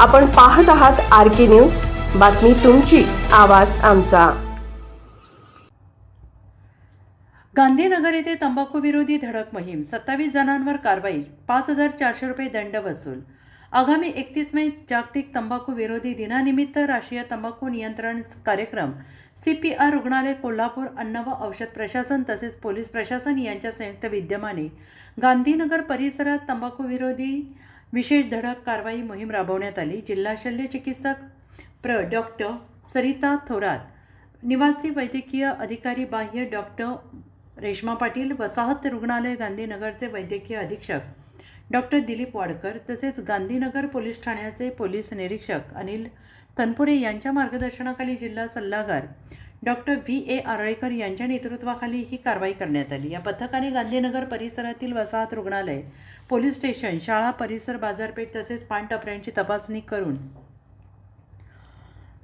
आपण पाहत आहात RK न्यूज, बातमी तुमची, आवाज आमचा। गांधीनगर येथे तंबाखू विरोधी धडक मोहीम, 27 जणांवर कारवाई, 5,400 रुपये दंड वसूल। आगामी 31 मे जागतिक तंबाखू विरोधी दिनानिमित्त राष्ट्रीय तंबाखू नियंत्रण कार्यक्रम CPR रुग्णालय कोल्हापूर, अन्न व औषध प्रशासन तसेच पोलीस प्रशासन यांच्या संयुक्त विद्यमाने गांधीनगर परिसरात तंबाखू विरोधी विशेष धडक कारवाई मोहीम राबवण्यात आली। जिल्हा शल्य चिकित्सक डॉक्टर सरिता थोरात, निवासी वैद्यकीय अधिकारी बाह्य डॉक्टर रेश्मा पाटील, वसाहत रुग्णालय गांधीनगरचे वैद्यकीय अधीक्षक डॉक्टर दिलीप वाडकर तसेच गांधीनगर पोलीस ठाण्याचे पोलीस निरीक्षक अनिल तनपुरे यांच्या मार्गदर्शनाखाली जिल्हा सल्लागार डॉक्टर VA आरळेकर यांच्या नेतृत्वाखाली ही कारवाई करण्यात आली। या पथकाने गांधीनगर परिसरातील वसाहत रुग्णालय, पोलीस स्टेशन, शाळा परिसर, बाजारपेठ तसेच पान टपऱ्यांची तपासणी करून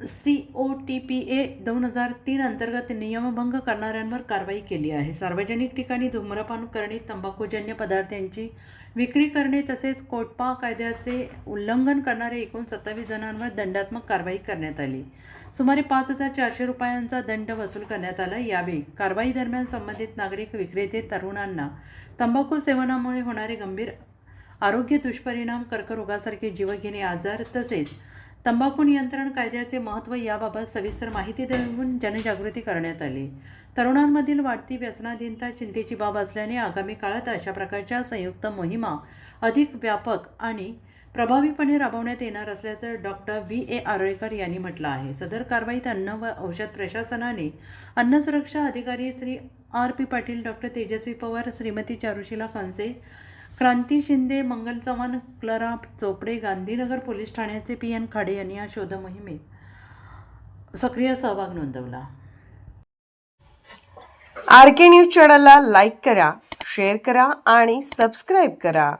COTPA 2003 अंतर्गत नियमभंग करणाऱ्यांवर कारवाई केली आहे। सार्वजनिक ठिकाणी धूम्रपान करणे, तंबाखूजन्य पदार्थांची विक्री करणे तसेच कोटपा कायद्याचे उल्लंघन करणारे एकूण 27 जणांवर दंडात्मक कारवाई करण्यात आली। सुमारे 5,400 रुपयांचा दंड वसूल करण्यात आला। यावेळी कारवाई दरम्यान संबंधित नागरिक, विक्रेते, तरुणांना तंबाखू सेवनामुळे होणारे गंभीर आरोग्य दुष्परिणाम, कर्करोगासारखे जीवघेणे आजार तसेच तंबाखू नियंत्रण कायद्याचे महत्त्व याबाबत सविस्तर माहिती देऊन जनजागृती करण्यात आली। तरुणांमधील वाढती व्यसनाधीनता चिंतेची बाब असल्याने आगामी काळात अशा प्रकारच्या संयुक्त मोहिमा अधिक व्यापक आणि प्रभावीपणे राबवण्यात येणार असल्याचं डॉक्टर VA आरळेकर यांनी म्हटलं आहे। सदर कारवाईत अन्न व औषध प्रशासनाने अन्न सुरक्षा अधिकारी श्री RP पाटील, डॉक्टर तेजस्वी पवार, श्रीमती चारुशीला खंसे, क्रांती शिंदे, मंगल चव्हाण, क्लरा चोपडे, गांधीनगर पोलीस ठाण्याचे PN खाडे यांनी या शोध मोहिमेत सक्रिय सहभाग नोंदवला। RK न्यूज चॅनलला लाईक करा, शेअर करा आणि सबस्क्राईब करा।